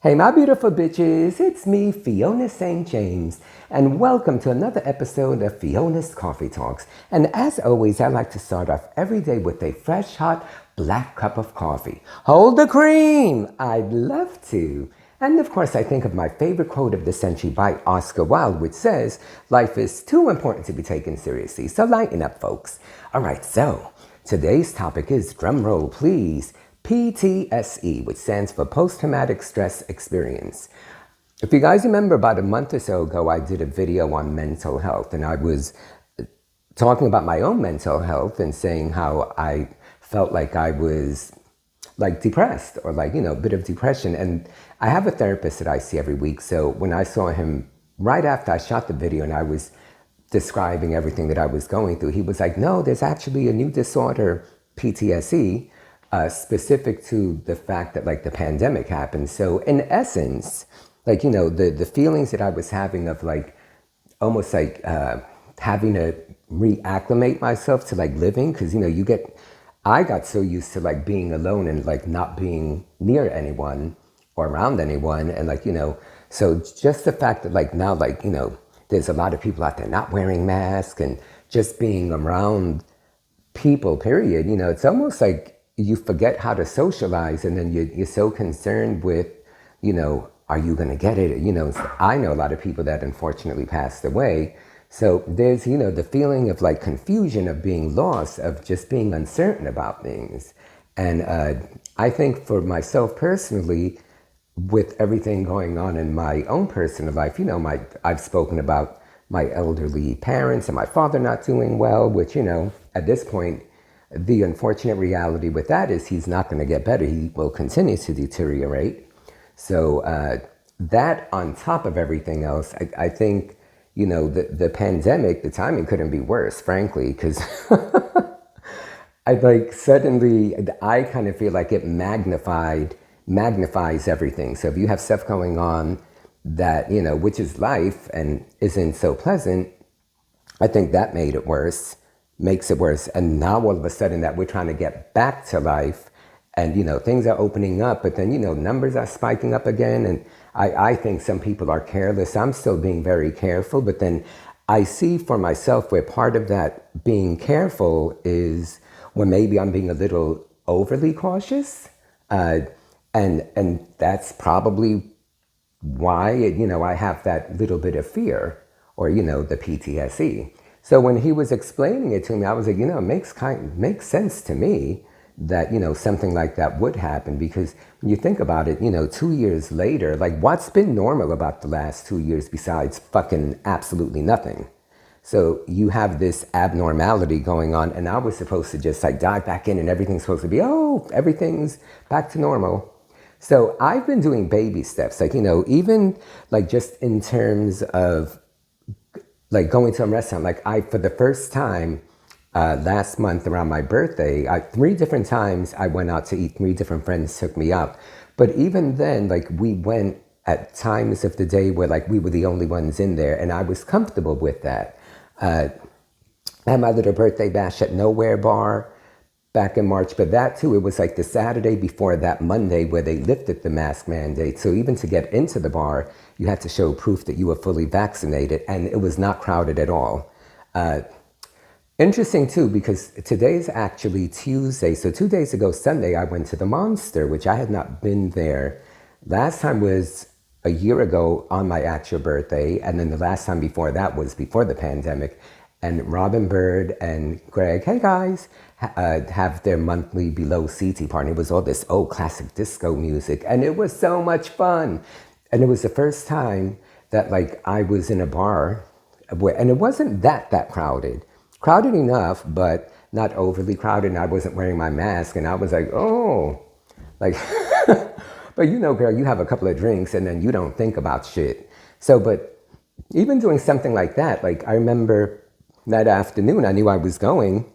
Hey, my beautiful bitches, it's me, Fiona St. James, and welcome to another episode of Fiona's Coffee Talks. And as always, I like to start off every day with a fresh, hot, black cup of coffee. Hold the cream! I'd love to. And of course, I think of my favorite quote of the century by Oscar Wilde, which says, "Life is too important to be taken seriously, so lighten up, folks." All right, so today's topic is, drum roll please, PTSE, which stands for post-traumatic stress experience. If you guys remember, about a month or so ago, I did a video on mental health, and I was talking about my own mental health and saying how I felt like I was like depressed or like, a bit of depression. And I have a therapist that I see every week. So when I saw him right after I shot the video and I was describing everything that I was going through, he was like, no, there's actually a new disorder, PTSE, specific to the fact that like the pandemic happened. So in essence, like, the feelings that I was having of like almost like having to reacclimate myself to like living, because I got so used to like being alone and like not being near anyone or around anyone, and like, so just the fact that like now, like, there's a lot of people out there not wearing masks and just being around people, period, it's almost like you forget how to socialize, and then you're so concerned with, are you going to get it? I know a lot of people that unfortunately passed away. So there's, the feeling of like confusion, of being lost, of just being uncertain about things. And I think for myself personally, with everything going on in my own personal life, I've spoken about my elderly parents and my father not doing well, which, at this point, the unfortunate reality with that is he's not going to get better. He will continue to deteriorate. So that on top of everything else, I think, the pandemic, the timing couldn't be worse, frankly, because I kind of feel like it magnifies everything. So if you have stuff going on that, which is life and isn't so pleasant, I think that makes it worse. And now all of a sudden that we're trying to get back to life and, things are opening up, but then, numbers are spiking up again. And I think some people are careless. I'm still being very careful, but then I see for myself where part of that being careful is when maybe I'm being a little overly cautious. And that's probably why, I have that little bit of fear or, the PTSD. So when he was explaining it to me, I was like, it makes sense to me that, something like that would happen, because when you think about it, 2 years later, like what's been normal about the last 2 years besides fucking absolutely nothing? So you have this abnormality going on, and I was supposed to just like dive back in and everything's supposed to be, everything's back to normal. So I've been doing baby steps, like, even like just in terms of like going to a restaurant. Like for the first time last month around my birthday, 3 different times I went out to eat. 3 different friends took me out. But even then, like we went at times of the day where like we were the only ones in there, and I was comfortable with that. I had my little birthday bash at Nowhere Bar back in March, but that too, it was like the Saturday before that Monday where they lifted the mask mandate. So even to get into the bar, you had to show proof that you were fully vaccinated, and it was not crowded at all. Interesting too, because today's actually Tuesday. So 2 days ago, Sunday, I went to the Monster, which I had not been there. Last time was a year ago on my actual birthday, and then the last time before that was before the pandemic. And Robin Bird and Greg, hey guys, have their monthly Below CT party. It was all this old classic disco music, and it was so much fun. And it was the first time that like I was in a bar and it wasn't that crowded. Crowded enough, but not overly crowded, and I wasn't wearing my mask, and I was like, oh, like, but girl, you have a couple of drinks and then you don't think about shit. So, but even doing something like that, like I remember that afternoon, I knew I was going,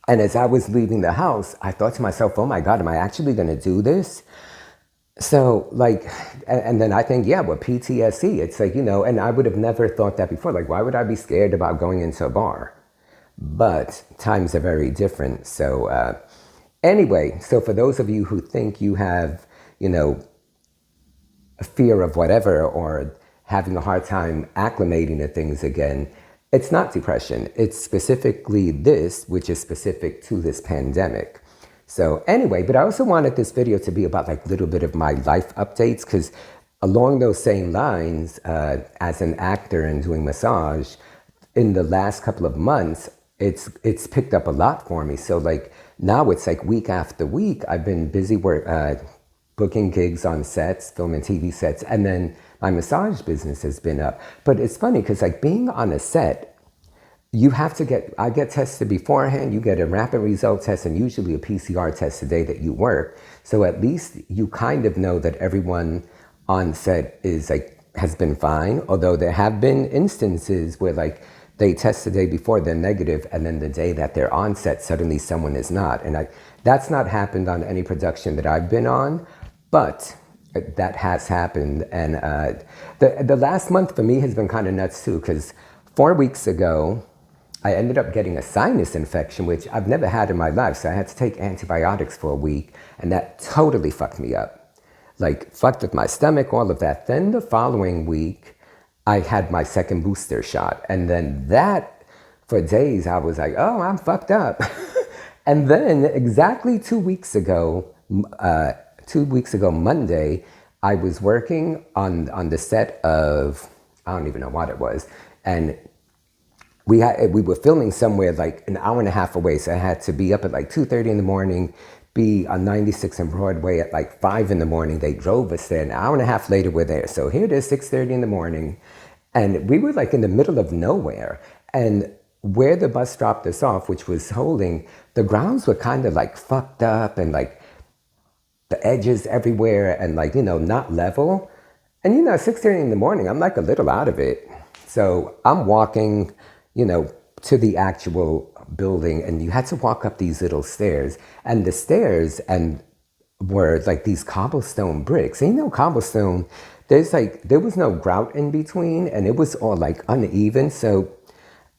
and as I was leaving the house, I thought to myself, oh my God, am I actually going to do this? So like, and then I think, yeah, well, PTSD, it's like, and I would have never thought that before. Like, why would I be scared about going into a bar? But times are very different. So anyway, so for those of you who think you have, fear of whatever or having a hard time acclimating to things again, it's not depression. It's specifically this, which is specific to this pandemic. So anyway, but I also wanted this video to be about like a little bit of my life updates, because along those same lines, as an actor and doing massage, in the last couple of months, it's picked up a lot for me. So like now it's like week after week, I've been busy booking gigs on sets, filming TV sets, and then my massage business has been up. But it's funny because like being on a set, you have to I get tested beforehand, you get a rapid result test and usually a PCR test the day that you work. So at least you kind of know that everyone on set has been fine, although there have been instances where like they test the day before, they're negative, and then the day that they're on set, suddenly someone is not. And that's not happened on any production that I've been on, but that has happened. And the last month for me has been kind of nuts too, because 4 weeks ago, I ended up getting a sinus infection, which I've never had in my life. So I had to take antibiotics for a week, and that totally fucked me up. Like, fucked with my stomach, all of that. Then the following week, I had my second booster shot. And then that, for days, I was like, oh, I'm fucked up. And then exactly 2 weeks ago, Monday, I was working on the set of, I don't even know what it was. And we were filming somewhere like an hour and a half away. So I had to be up at like 2:30 in the morning, be on 96 and Broadway at like 5 in the morning. They drove us there. An hour and a half later, we're there. So here it is, 6:30 in the morning. And we were like in the middle of nowhere. And where the bus dropped us off, which was Holding, the grounds were kind of like fucked up and like the edges everywhere and like, not level. And 6:30 in the morning, I'm like a little out of it. So I'm walking, to the actual building, and you had to walk up these little stairs, and the stairs were like these cobblestone bricks. And cobblestone, there was no grout in between, and it was all like uneven. So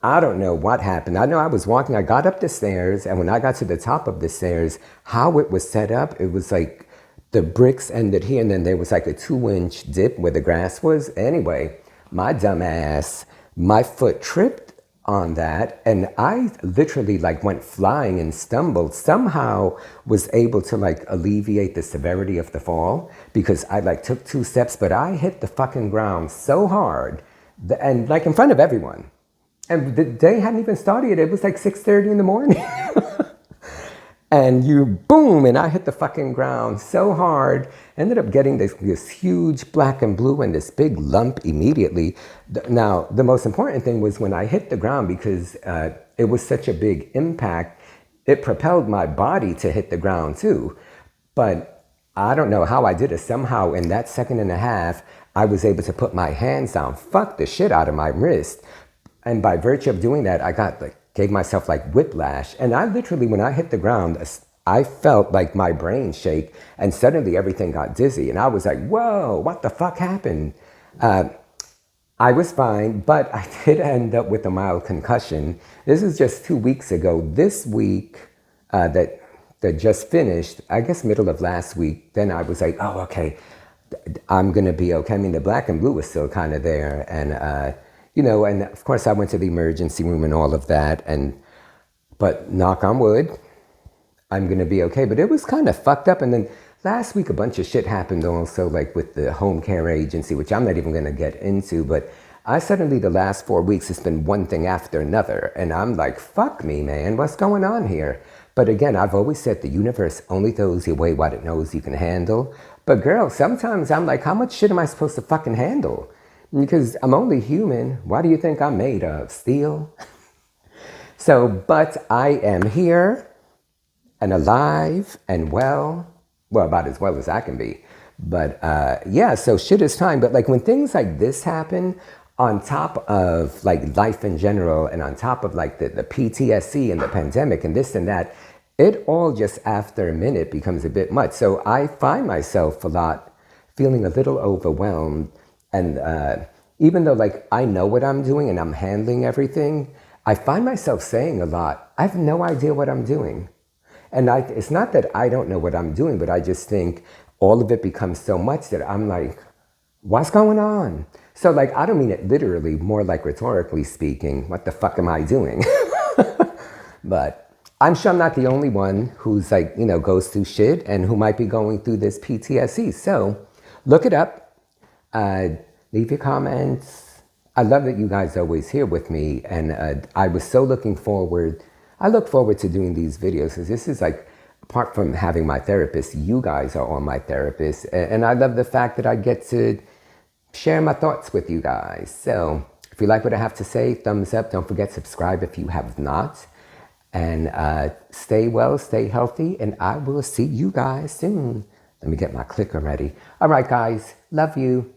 I don't know what happened. I know I was walking, I got up the stairs, and when I got to the top of the stairs, how it was set up, it was like the bricks ended here, and then there was like a 2-inch dip where the grass was. Anyway, my dumb ass, my foot tripped on that, and I literally like went flying and stumbled. Somehow was able to like alleviate the severity of the fall, because I like took 2 steps, but I hit the fucking ground so hard and like in front of everyone. And the day hadn't even started yet. It was like 6:30 in the morning. And boom, and I hit the fucking ground so hard. Ended up getting this huge black and blue and this big lump immediately. Now, the most important thing was when I hit the ground, because it was such a big impact, it propelled my body to hit the ground too. But I don't know how I did it. Somehow in that second and a half, I was able to put my hands down, fuck the shit out of my wrist. And by virtue of doing that, I gave myself like whiplash. And I literally, when I hit the ground, I felt like my brain shake, and suddenly everything got dizzy. And I was like, whoa, what the fuck happened? I was fine, but I did end up with a mild concussion. This is just 2 weeks ago. This week that just finished, I guess middle of last week, then I was like, oh, okay, I'm gonna be okay. I mean, the black and blue was still kind of there. And, and of course I went to the emergency room and all of that. But knock on wood, I'm gonna be okay. But it was kind of fucked up. And then last week, a bunch of shit happened also, like with the home care agency, which I'm not even gonna get into. But I suddenly, the last 4 weeks, it's been one thing after another. And I'm like, fuck me, man, what's going on here? But again, I've always said the universe only throws you away what it knows you can handle. But girl, sometimes I'm like, how much shit am I supposed to fucking handle? Because I'm only human. What do you think I'm made of? Steel? So, but I am here and alive and well, about as well as I can be. But yeah, so shit is time. But like when things like this happen, on top of like life in general, and on top of like the PTSE and the pandemic and this and that, it all just after a minute becomes a bit much. So I find myself feeling a little overwhelmed. And even though like I know what I'm doing and I'm handling everything, I find myself saying a lot, I have no idea what I'm doing. And it's not that I don't know what I'm doing, but I just think all of it becomes so much that I'm like, What's going on? So, like, I don't mean it literally, more like rhetorically speaking. What the fuck am I doing? But I'm sure I'm not the only one who's like, goes through shit and who might be going through this PTSE. So look it up. Leave your comments. I love that you guys are always here with me. And I was so looking forward. I look forward to doing these videos because this is like, apart from having my therapist, you guys are all my therapists. And I love the fact that I get to share my thoughts with you guys. So if you like what I have to say, thumbs up. Don't forget to subscribe if you have not. And stay well, stay healthy, and I will see you guys soon. Let me get my clicker ready. All right, guys. Love you.